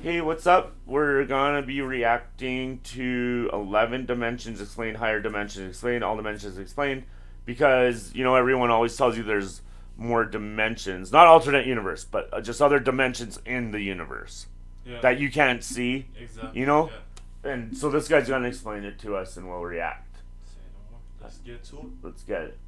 Hey, what's up? We're gonna be reacting to 11 dimensions explained, higher dimensions explained, all dimensions explained, because, everyone always tells you there's more dimensions. Not alternate universe, but just other dimensions in the universe Yeah, that you can't see, you exactly. know? Yeah. And so this guy's gonna explain it to us and we'll react. Say no more. Let's get to it. Let's get it.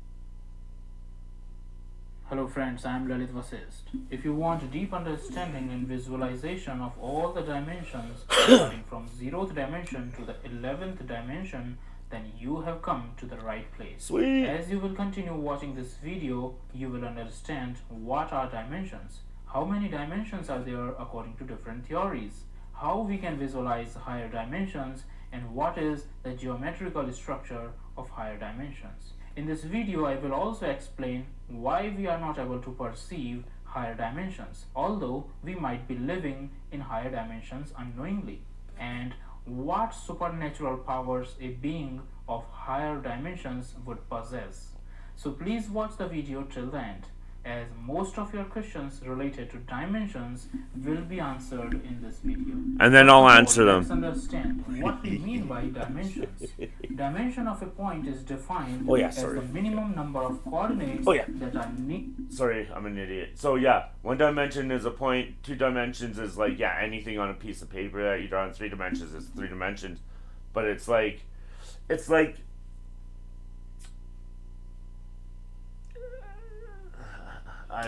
Hello friends, I am Lalit Vasist. If you want a deep understanding and visualization of all the dimensions starting from 0th dimension to the 11th dimension, then you have come to the right place. Sweet. As you will continue watching this video, you will understand what are dimensions, how many dimensions are there according to different theories, how we can visualize higher dimensions, and what is the geometrical structure of higher dimensions. In this video, I will also explain why we are not able to perceive higher dimensions, although we might be living in higher dimensions unknowingly, and what supernatural powers a being of higher dimensions would possess. So please watch the video till the end, as most of your questions related to dimensions will be answered in this video. And then First I'll of all, answer let's them. understand what we mean by dimensions. Dimension of a point is defined Oh, yeah, as sorry. the minimum number of coordinates Oh, yeah. that are needed. Sorry, I'm an idiot. So yeah, one dimension is a point. Two dimensions is like anything on a piece of paper that you draw in 3 dimensions is 3 dimensions. But it's like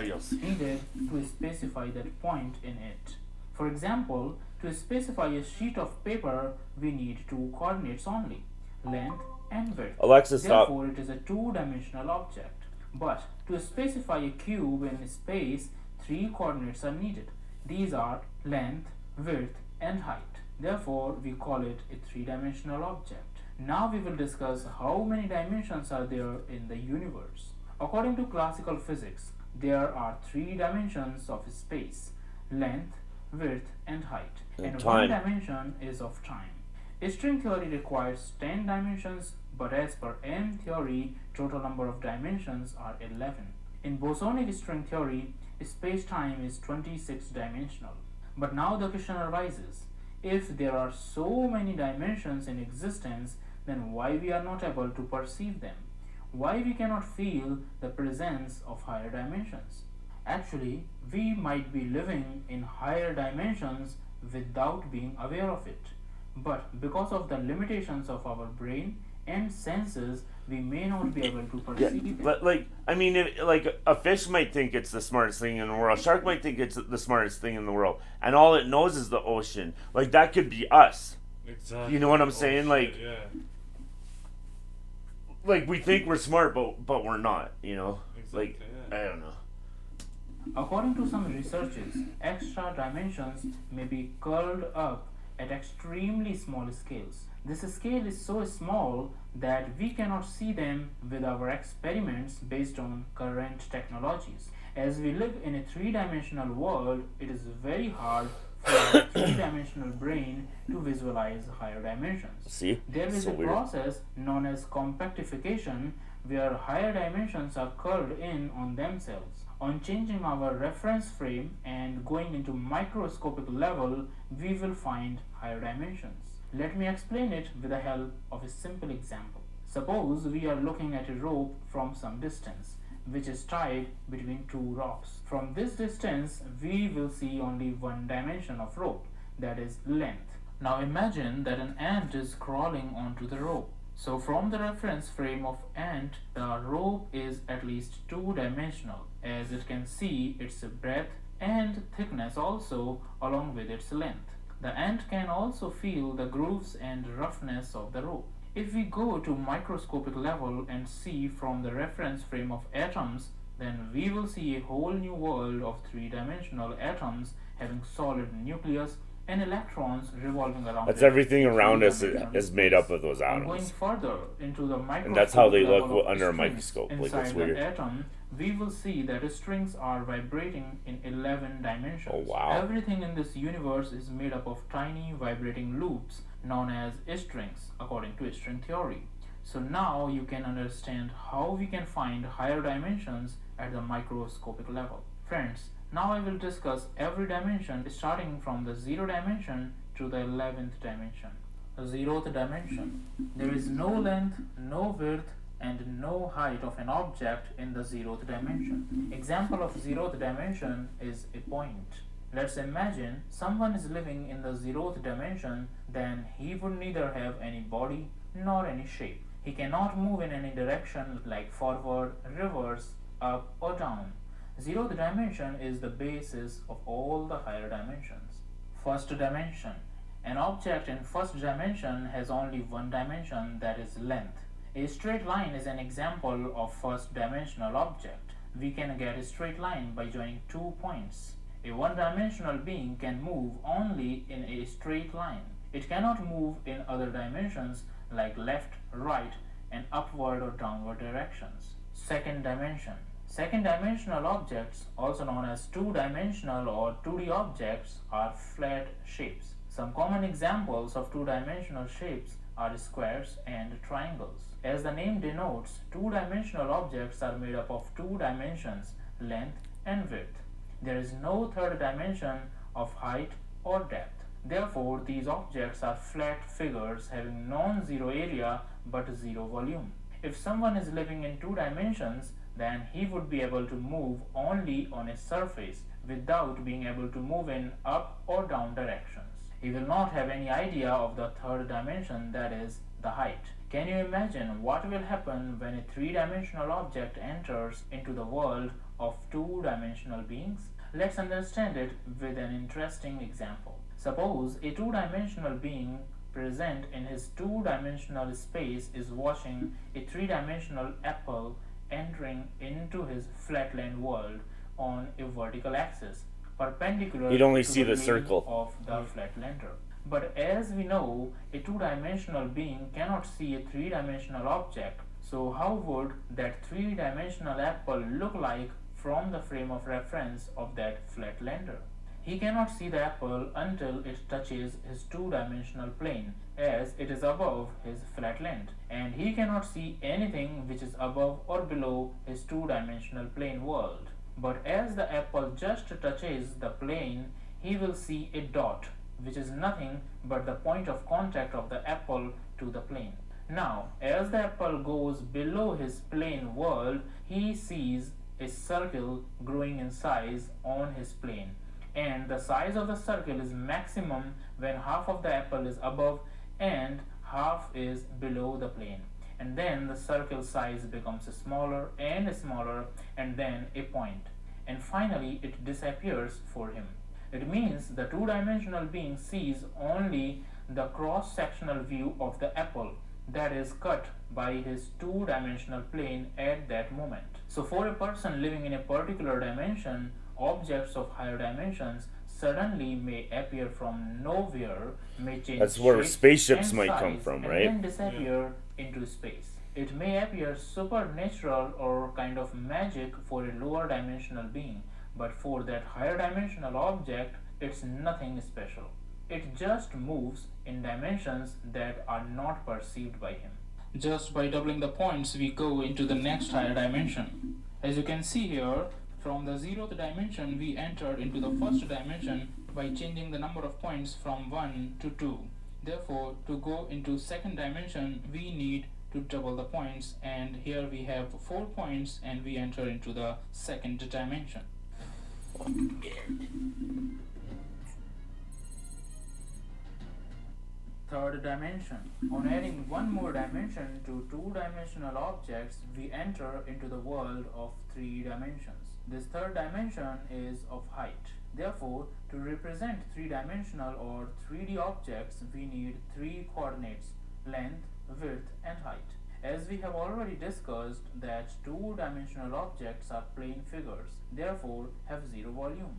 you'll see. needed to specify that point in it. For example, to specify a sheet of paper, we need two coordinates only, length and width. Alexa, stop. Therefore, it is a two-dimensional object. But to specify a cube in space, three coordinates are needed. These are length, width, and height. Therefore, we call it a three-dimensional object. Now we will discuss how many dimensions are there in the universe. According to classical physics, there are three dimensions of space: length, width, and height. And one time. dimension is of time. String theory requires 10 dimensions, but as per M theory, total number of dimensions are 11. In bosonic string theory, space-time is 26 dimensional. But now the question arises, if there are so many dimensions in existence, then why we are not able to perceive them? Why we cannot feel the presence of higher dimensions? Actually, we might be living in higher dimensions without being aware of it. But because of the limitations of our brain and senses, we may not be able to Yeah, perceive them. like I mean, like a fish might think it's the smartest thing in the world. A shark might think it's the smartest thing in the world, and all it knows is the ocean. Like that could be us. Exactly. You know what I'm Oh, saying? shit, Like, yeah. like we think we're smart, but we're not. Like Exactly. I Yeah. don't know. According to some researchers, extra dimensions may be curled up at extremely small scales. This scale is so small that we cannot see them with our experiments based on current technologies. As we live in a three-dimensional world, it is very hard for our three-dimensional brain to visualize higher dimensions. See, There is so a weird. process known as compactification where higher dimensions are curled in on themselves. On changing our reference frame and going into microscopic level, we will find higher dimensions. Let me explain it with the help of a simple example. Suppose we are looking at a rope from some distance, which is tied between two rocks. From this distance, we will see only one dimension of rope, that is length. Now imagine that an ant is crawling onto the rope. So from the reference frame of ant, the rope is at least two-dimensional, as it can see its breadth and thickness also along with its length. The ant can also feel the grooves and roughness of the rope. If we go to microscopic level and see from the reference frame of atoms, then we will see a whole new world of three-dimensional atoms having solid nucleus and electrons revolving around That's it everything in around us three-dimensional is made up space. of those On going atoms, further into the and that's how they microscopic look level of under a strings microscope. Like inside it's the weird. atom, we will see that strings are vibrating in 11 dimensions. Oh wow. Everything in this universe is made up of tiny vibrating loops known as strings, according to string theory. So now you can understand how we can find higher dimensions at the microscopic level. Friends, Now I will discuss every dimension starting from the 0 dimension to the 11th dimension. The 0th dimension. There is no length, no width, and no height of an object in the 0th dimension. Example of 0th dimension is a point. Let's imagine someone is living in the 0th dimension, then he would neither have any body nor any shape. He cannot move in any direction like forward, reverse, up or down. 0th dimension is the basis of all the higher dimensions. First dimension. An object in first dimension has only one dimension, that is length. A straight line is an example of first dimensional object. We can get a straight line by joining 2 points. A one-dimensional being can move only in a straight line. It cannot move in other dimensions like left, right, and upward or downward directions. Second dimension. Second dimensional objects, also known as two-dimensional or 2D objects, are flat shapes. Some common examples of two-dimensional shapes are squares and triangles. As the name denotes, two-dimensional objects are made up of 2 dimensions, length and width. There is no third dimension of height or depth. Therefore, these objects are flat figures having non-zero area but 0 volume. If someone is living in 2 dimensions, then he would be able to move only on a surface without being able to move in up or down directions. He will not have any idea of the third dimension, that is, the height. Can you imagine what will happen when a 3-dimensional object enters into the world of 2-dimensional beings? Let's understand it with an interesting example. Suppose a 2-dimensional being present in his 2-dimensional space is watching a 3-dimensional apple entering into his flatland world on a vertical axis, perpendicular You'd only to see the plane circle. of the flatlander. But as we know, a 2-dimensional being cannot see a 3-dimensional object. So how would that 3-dimensional apple look like from the frame of reference of that flatlander? He cannot see the apple until it touches his 2-dimensional plane, as it is above his flatland, and he cannot see anything which is above or below his 2-dimensional plane world. But as the apple just touches the plane, he will see a dot, which is nothing but the point of contact of the apple to the plane. Now, as the apple goes below his plane world, he sees a circle growing in size on his plane, and the size of the circle is maximum when half of the apple is above and half is below the plane, and then the circle size becomes smaller and smaller, and then a point, and finally it disappears for him. It means the 2-dimensional being sees only the cross-sectional view of the apple that is cut by his 2-dimensional plane at that moment. So for a person living in a particular dimension, objects of higher dimensions suddenly may appear from nowhere, may change That's where shape spaceships and might come size, from, and right? then disappear into space. It may appear supernatural or kind of magic for a lower dimensional being, but for that higher dimensional object, it's nothing special. It just moves in dimensions that are not perceived by him. Just by doubling the points, we go into the next higher dimension. As you can see here, from the 0th dimension, we entered into the first dimension by changing the number of points from 1 to 2. Therefore, to go into second dimension, we need to double the points, and here we have 4 points and we enter into the second dimension. Third dimension. On adding one more dimension to 2-dimensional objects, we enter into the world of 3 dimensions. This third dimension is of height. Therefore, to represent 3-dimensional or 3D objects, we need 3 coordinates: length, width, and height. As we have already discussed that 2-dimensional objects are plane figures, therefore have 0 volume.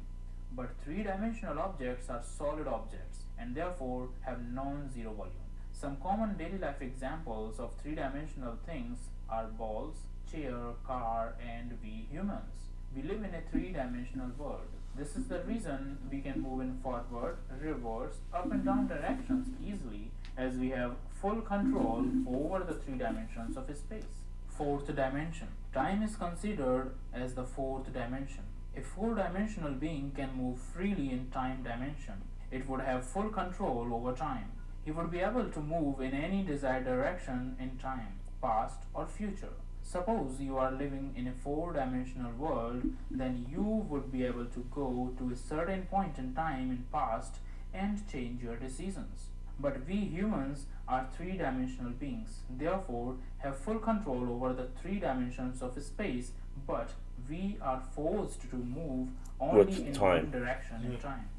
But 3-dimensional objects are solid objects and therefore have non-zero volume. Some common daily life examples of 3-dimensional things are balls, chair, car, and we humans. We live in a 3-dimensional world. This is the reason we can move in forward, reverse, up and down directions easily, as we have full control over the 3 dimensions of space. Fourth dimension. Time is considered as the 4th dimension. A four-dimensional being can move freely in time dimension. It would have full control over time. He would be able to move in any desired direction in time, past or future. Suppose you are living in a four-dimensional world, then you would be able to go to a certain point in time in past and change your decisions. But we humans are three-dimensional beings, therefore have full control over the three dimensions of space, but we are forced to move only With in time. one direction in time,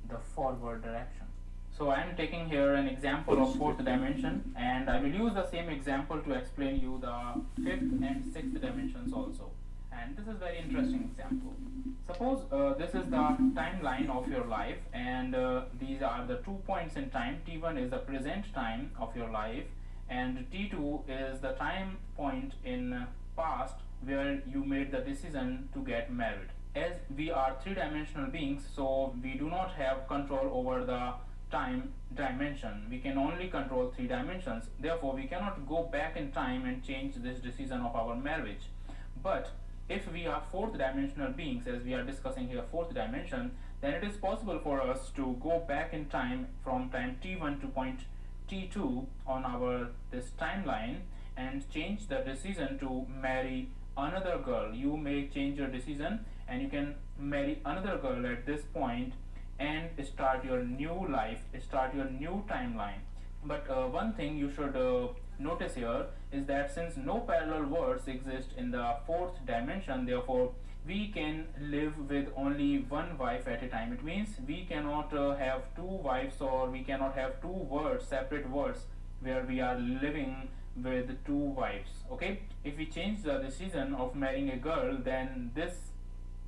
the forward direction. So I am taking here an example of fourth dimension, and I will use the same example to explain you the fifth and sixth dimensions also. And this is very interesting example. Suppose this is the timeline of your life, and these are the 2 points in time. T1 is the present time of your life, and T2 is the time point in past where you made the decision to get married. As we are three-dimensional beings, so we do not have control over the time dimension. We can only control three dimensions. Therefore, we cannot go back in time and change this decision of our marriage. But if we are fourth dimensional beings, as we are discussing here fourth dimension, then it is possible for us to go back in time from time t1 to point t2 on our this timeline and change the decision to marry another girl. You may change your decision and you can marry another girl at this point and start your new life, start your new timeline. But one thing you should notice here is that since no parallel worlds exist in the fourth dimension, therefore we can live with only one wife at a time. It means we cannot have two wives, or we cannot have two worlds, separate worlds, where we are living with two wives. Okay, if we change the decision of marrying a girl, then this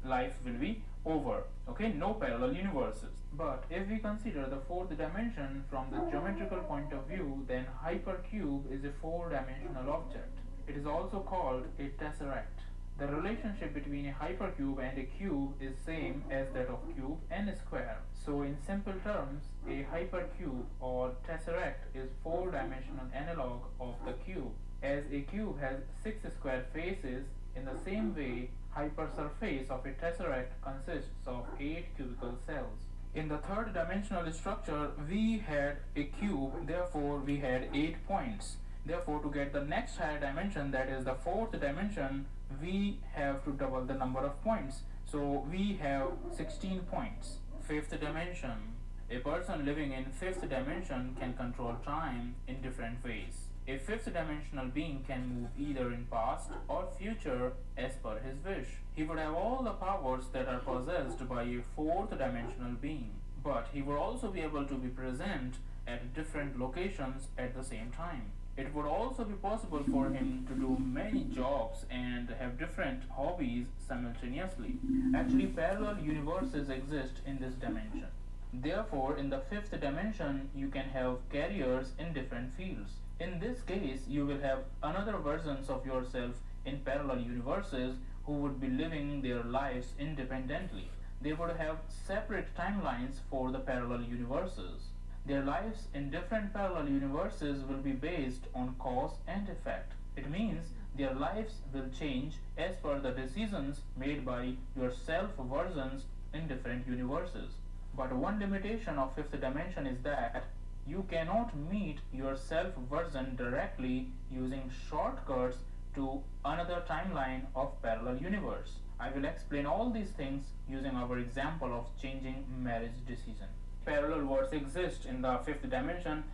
life will be over. Okay, no parallel universes. But if we consider the fourth dimension from the geometrical point of view, then hypercube is a four-dimensional object. It is also called a tesseract. The relationship between a hypercube and a cube is same as that of cube and a square. So in simple terms, a hypercube or tesseract is four-dimensional analog of the cube. As a cube has six square faces, in the same way, hypersurface of a tesseract consists of 8 cubical cells. In the third dimensional structure, we had a cube, therefore we had 8 points. Therefore, to get the next higher dimension, that is the fourth dimension, we have to double the number of points. So we have 16 points. Fifth dimension. A person living in fifth dimension can control time in different ways. A fifth dimensional being can move either in past or future as per his wish. He would have all the powers that are possessed by a fourth dimensional being, but he would also be able to be present at different locations at the same time. It would also be possible for him to do many jobs and have different hobbies simultaneously. Actually, parallel universes exist in this dimension. Therefore, in the fifth dimension, you can have careers in different fields. In this case, you will have another versions of yourself in parallel universes who would be living their lives independently. They would have separate timelines for the parallel universes. Their lives in different parallel universes will be based on cause and effect. It means their lives will change as per the decisions made by your self versions in different universes. But one limitation of fifth dimension is that you cannot meet your self version directly using shortcuts to another timeline of parallel universe. I will explain all these things using our example of changing marriage decision. Parallel worlds exist in the fifth dimension,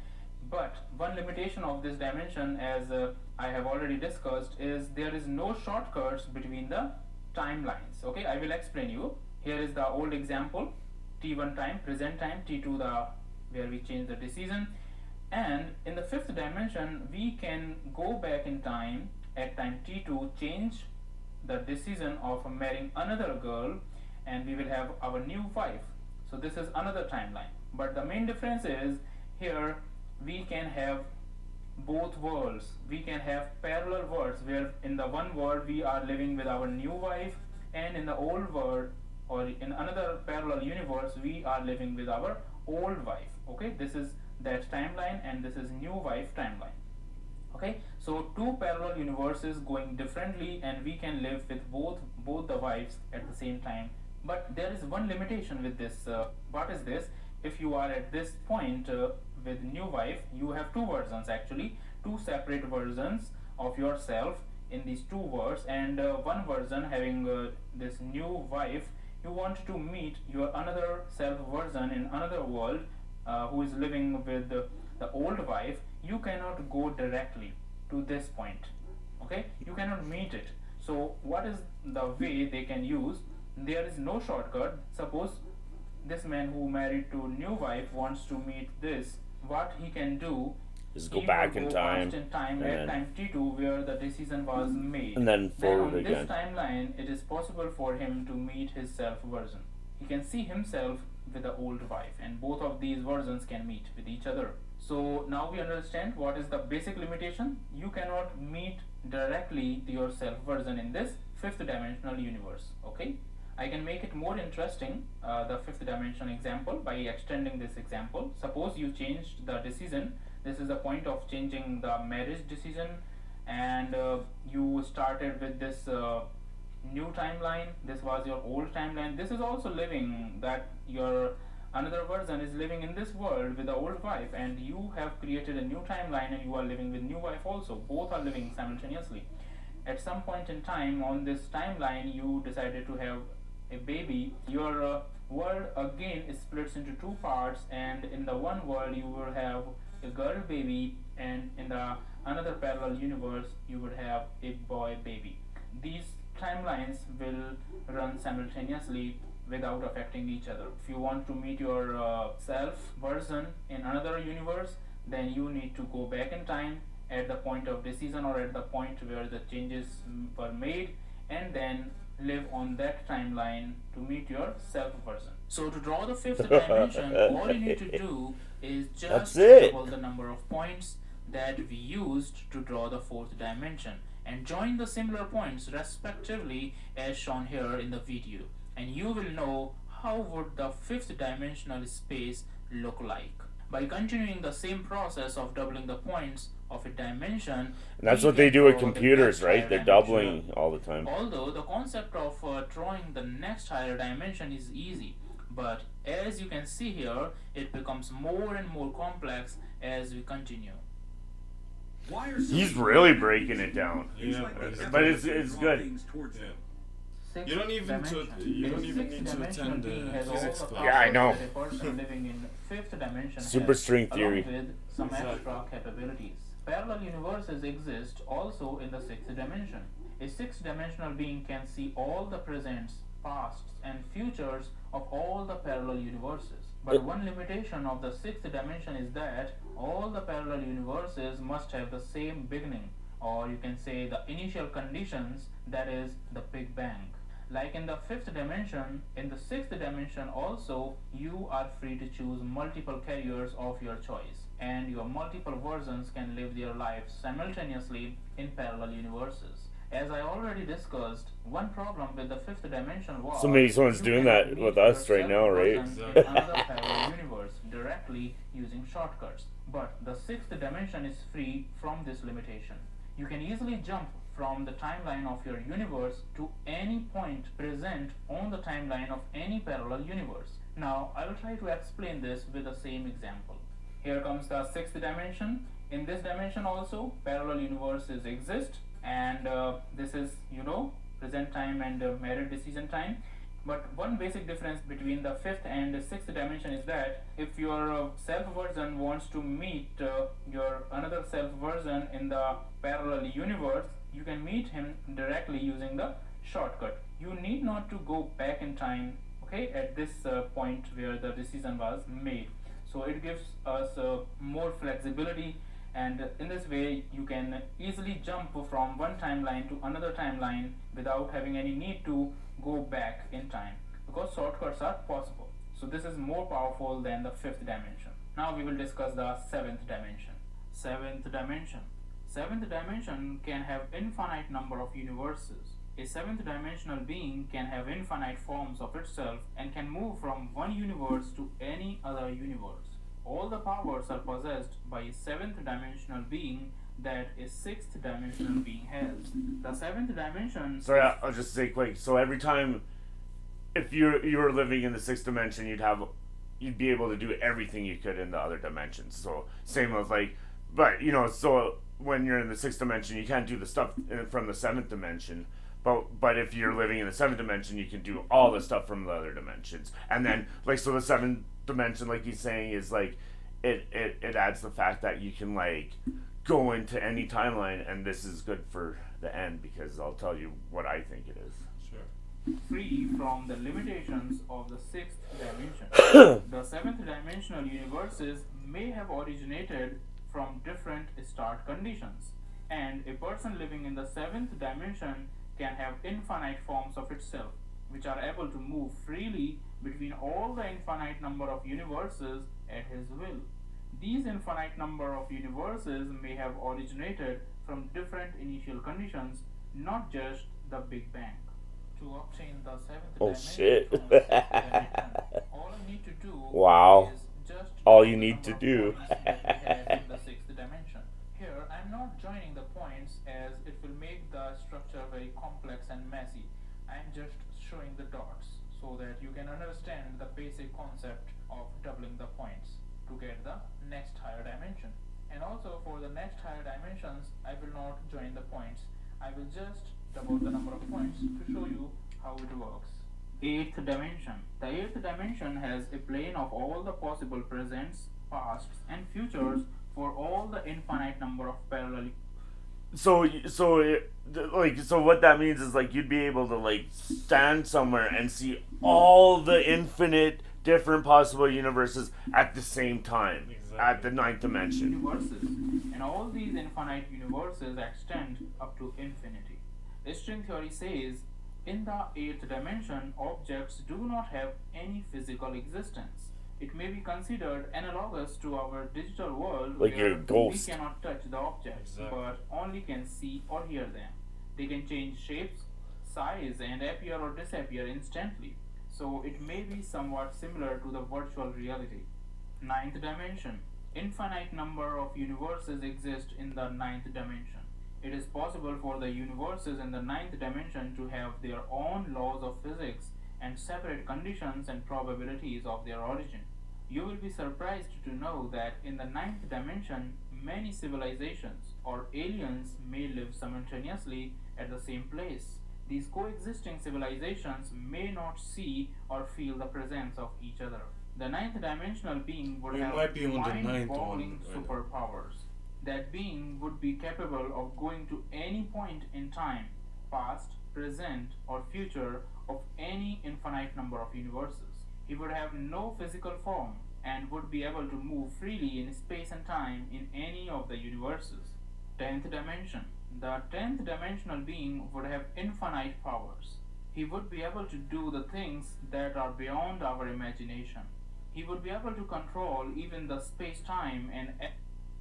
but one limitation of this dimension, as I have already discussed, is there is no shortcuts between the timelines. Okay, I will explain you. Here is the old example: t1 time, present time, t2 the where we change the decision, and in the fifth dimension we can go back in time at time t2, change the decision of marrying another girl, and we will have our new wife. So this is another timeline, but the main difference is here we can have both worlds. We can have parallel worlds where in the one world we are living with our new wife, and in the old world or in another parallel universe we are living with our old wife. Okay, this is that timeline and this is new wife timeline. Okay, so two parallel universes going differently, and we can live with both the wives at the same time But there is one limitation with this. What is this? If you are at this point with new wife, you have two versions actually, two separate versions of yourself in these two worlds, and one version having this new wife. You want to meet your another self version in another world who is living with the old wife. You cannot go directly to this point. Okay, you cannot meet it. So what is the way they can use? There is no shortcut. Suppose this man who married to new wife wants to meet this. What he can do? Just go He back will in go time, past in time and at then- time T2 where the decision was made. and then forward on again. this timeline, it is possible for him to meet his self version. He can see himself with the old wife, and both of these versions can meet with each other. So now we understand what is the basic limitation. You cannot meet directly to your self version in this fifth dimensional universe. Okay, I can make it more interesting, the fifth dimension example, by extending this example. Suppose you changed the decision. This is the point of changing the marriage decision, and you started with this new timeline. This was your old timeline. This is also living, that your another version is living in this world with the old wife, and you have created a new timeline and you are living with new wife also. Both are living simultaneously. At some point in time on this timeline, you decided to have a baby. Your world again splits into two parts, and in the one world you will have a girl baby, and in the another parallel universe you would have a boy baby. These timelines will run simultaneously without affecting each other. If you want to meet your self version in another universe, then you need to go back in time at the point of decision or at the point where the changes were made, and then live on that timeline to meet your self version. So to draw the fifth dimension, all you need to do is That's just it. double the number of points that we used to draw the fourth dimension and join the similar points respectively as shown here in the video, and you will know how would the fifth dimensional space look like. By continuing the same process of doubling the points of a dimension, And that's we what they can do with draw the computers, next right? higher They're dimension. doubling all the time. Although the concept of drawing the next higher dimension is easy, but as you can see here, it becomes more and more complex as we continue. Why are some He's people really like breaking this? it down. It's Yeah, like they have but to it's draw good. things towards Yeah. them. Sixth You don't even dimension. you don't A even need to sixth-dimensional attend being the has all physics the class. Yeah, I know. powers that a person living in fifth dimension Super has, string theory. along with some Exactly. extra capabilities. Parallel universes exist also in the sixth dimension. A sixth-dimensional being can see all the presents, pasts, and futures of all the parallel universes. But one limitation of the sixth dimension is that all the parallel universes must have the same beginning, or you can say the initial conditions, that is the Big Bang. Like in the fifth dimension, in the sixth dimension also, you are free to choose multiple carriers of your choice, and your multiple versions can live their lives simultaneously in parallel universes. As I already discussed, one problem with the fifth dimension was So maybe someone's you doing cannot that meet with us your right now, right? self-version in another parallel universe directly using shortcuts. But the sixth dimension is free from this limitation. You can easily jump from the timeline of your universe to any point present on the timeline of any parallel universe. Now, I will try to explain this with the same example. Here comes the sixth dimension. In this dimension also, parallel universes exist, and this is, present time and married decision time. But one basic difference between the fifth and the sixth dimension is that if your self version wants to meet your another self version in the parallel universe, you can meet him directly using the shortcut. You need not to go back in time, okay, at this point where the decision was made. So it gives us more flexibility, and in this way you can easily jump from one timeline to another timeline without having any need to go back in time, because shortcuts are possible. So this is more powerful than the fifth dimension. Now we will discuss the seventh dimension. Seventh dimension. Seventh dimension can have infinite number of universes. A seventh dimensional being can have infinite forms of itself and can move from one universe to any other universe. All the powers are possessed by a seventh dimensional being that a sixth dimensional being has. The seventh dimension. Sorry, I'll just say quick. So every time if you were living in the sixth dimension, you'd be able to do everything you could in the other dimensions. So same with like, but so when you're in the sixth dimension, you can't do the stuff from the seventh dimension. But if you're living in the seventh dimension, you can do all the stuff from the other dimensions. And then like so the seventh dimension, like he's saying, is like it adds the fact that you can like go into any timeline, and this is good for the end because I'll tell you what I think it is. Sure. Free from the limitations of the sixth dimension. The seventh dimensional universes may have originated from different start conditions, and a person living in the seventh dimension can have infinite forms of itself, which are able to move freely between all the infinite number of universes at his will. These infinite number of universes may have originated from different initial conditions, not just the Big Bang. To obtain the seventh Oh, dimension shit. from the sixth dimension, all I need to do Wow. is just All double you the need to number of do. points that we have in the sixth dimension. Here, I'm not joining the points as it will make the structure very complex and messy. I'm just showing the dots so that you can understand the basic concept of doubling the points to get the next higher dimension. And also for the next higher dimensions, I will not join the points. I will just double the number of points to show you how it works. Eighth dimension. The eighth dimension has a plane of all the possible presents, pasts, and futures for all the infinite number of parallel. So what that means is like you'd be able to like stand somewhere and see all the infinite different possible universes at the same time at the ninth dimension. Universes, and all these infinite universes extend up to infinity. String theory says in the eighth dimension, objects do not have any physical existence. It may be considered analogous to our digital world Like where your ghost. we cannot touch the objects Exactly. but only can see or hear them. They can change shapes, size, and appear or disappear instantly. So it may be somewhat similar to the virtual reality. Ninth dimension. Infinite number of universes exist in the ninth dimension. It is possible for the universes in the ninth dimension to have their own laws of physics and separate conditions and probabilities of their origin. You will be surprised to know that in the ninth dimension, many civilizations or aliens may live simultaneously at the same place. These coexisting civilizations may not see or feel the presence of each other. The ninth dimensional being would We have might be on the ninth mind-boggling one right now. superpowers. That being would be capable of going to any point in time, past, present, or future of any infinite number of universes. He would have no physical form and would be able to move freely in space and time in any of the universes. 10th dimension. The 10th dimensional being would have infinite powers. He would be able to do the things that are beyond our imagination. He would be able to control even the space-time and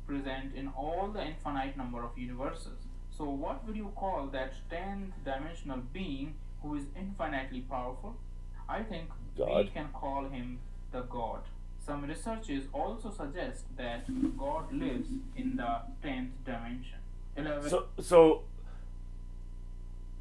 present in all the infinite number of universes. So what would you call that 10th dimensional being who is infinitely powerful? I think we God. can call him the God. Some researches also suggest that God lives in the 10th dimension. 11th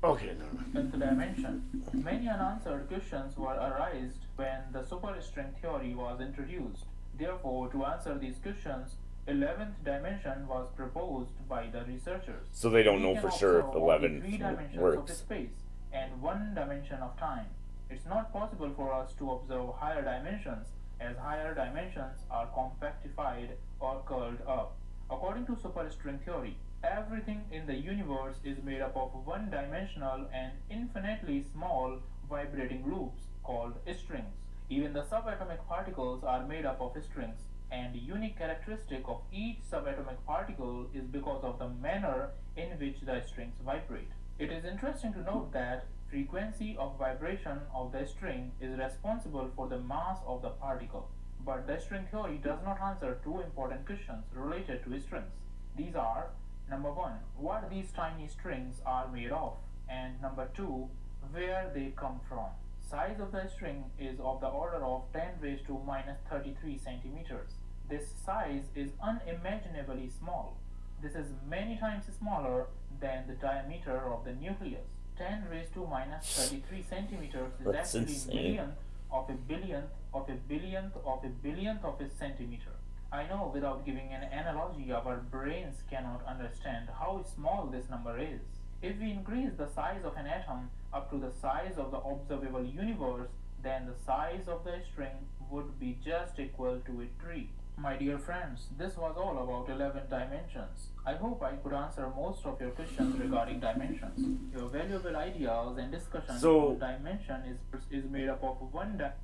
Okay, never mind. dimension. Many unanswered questions were arised when the superstring theory was introduced. Therefore, to answer these questions, 11th dimension was proposed by the researchers. So they don't We know can for sure if observe 11 only three dimensions of works. space and one dimension of time. It's not possible for us to observe higher dimensions, as higher dimensions are compactified or curled up. According to superstring theory, everything in the universe is made up of one-dimensional and infinitely small vibrating loops called strings. Even the subatomic particles are made up of strings, and unique characteristic of each subatomic particle is because of the manner in which the strings vibrate. It is interesting to note that frequency of vibration of the string is responsible for the mass of the particle. But the string theory does not answer two important questions related to strings. These are, number one, what these tiny strings are made of, and number two, where they come from. Size of the string is of the order of 10 raised to minus 33 centimeters. This size is unimaginably small. This is many times smaller than the diameter of the nucleus. 10 raised to minus 33 centimeters is That's actually insane. millionth of a billionth of a billionth of a billionth of a centimeter. I know without giving an analogy, our brains cannot understand how small this number is. If we increase the size of an atom up to the size of the observable universe, then the size of the string would be just equal to a tree. My dear friends, this was all about 11 dimensions. I hope I could answer most of your questions regarding dimensions. Your valuable ideas and discussion So- on dimension is made up of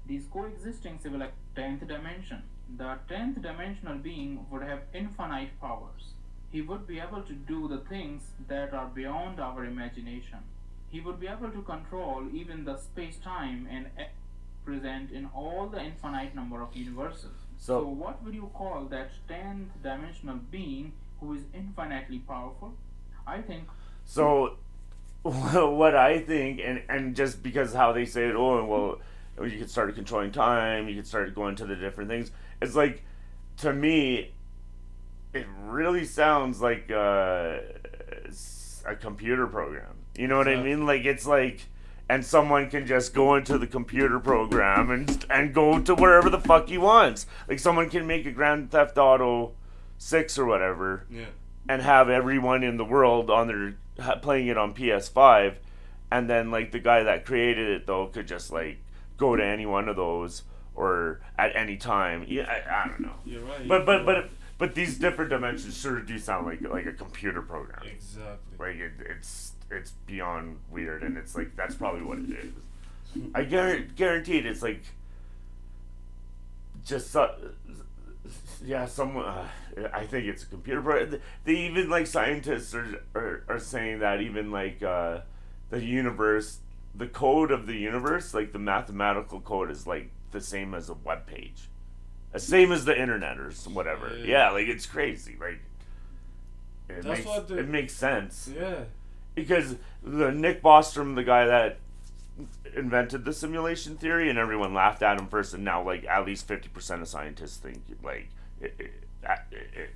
these coexisting civil 10th dimension. The 10th dimensional being would have infinite powers. He would be able to do the things that are beyond our imagination. He would be able to control even the space-time and present in all the infinite number of universes. So what would you call that 10th dimensional being who is infinitely powerful? I think So, what I think, and just because how they say it, oh, well, you could start controlling time, you could start going to the different things. It's like, to me, it really sounds like a computer program. You know what I mean? Like, it's like, and someone can just go into the computer program and go to wherever the fuck he wants. Like, someone can make a Grand Theft Auto 6 or whatever, Yeah. and have everyone in the world on their playing it on PS5, and then like the guy that created it though could just like go to any one of those or at any time. Yeah, I don't know. You're right. But these different dimensions sure do sound like a computer program. Exactly. Like it's beyond weird, and it's like that's probably what it is. I guaranteed it's like just yeah, someone. I think it's a computer program. They even like scientists are saying that even like the universe, the code of the universe, like the mathematical code is like the same as a web page, the same as the internet or whatever. Yeah, like it's crazy. Like it makes sense. Yeah. Because the Nick Bostrom, the guy that invented the simulation theory, and everyone laughed at him first, and now like at least 50% of scientists think like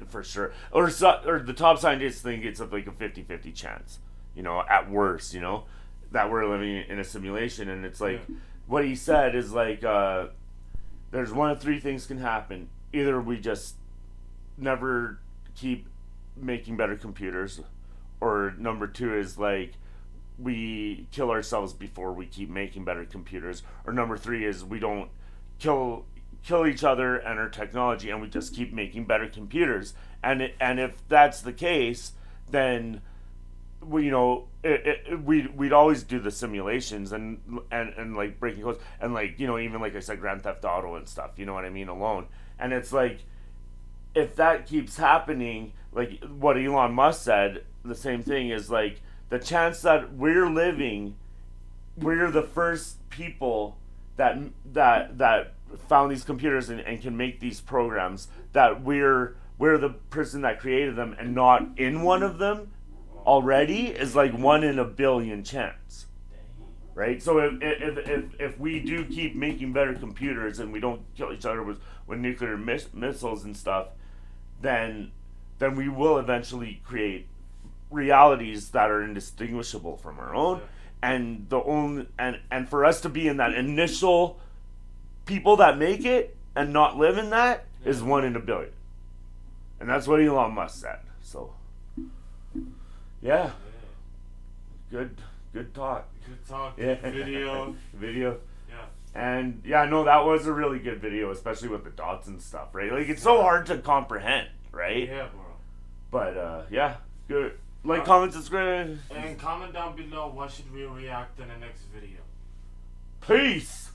for sure, or the top scientists think it's like a 50-50 chance, you know, at worst, you know, that we're living in a simulation. And it's like what he said is like there's one of three things can happen. Either we just never keep making better computers, or number two is like we kill ourselves before we keep making better computers, or number three is we don't kill each other and our technology, and we just keep making better computers. And if that's the case, then we'd always do the simulations and like breaking codes, and like, you know, even like I said, Grand Theft Auto and stuff, you know what I mean, alone. And it's like, if that keeps happening, like what Elon Musk said, the same thing is like the chance that we're the first people that found these computers and can make these programs, that we're the person that created them and not in one of them already, is like 1 in a billion chance, right? So if we do keep making better computers and we don't kill each other with nuclear missiles and stuff, then we will eventually create realities that are indistinguishable from our own. And the only and for us to be in that initial people that make it and not live in that is 1 in a billion. And that's what Elon Musk said. So yeah. Good talk. Good talk. Yeah. Video. Yeah. And yeah, no, that was a really good video, especially with the dots and stuff, right? Like, it's so hard to comprehend, right? Yeah, bro. But yeah, good. Like, comment, subscribe, and comment down below what should we react in the next video. peace.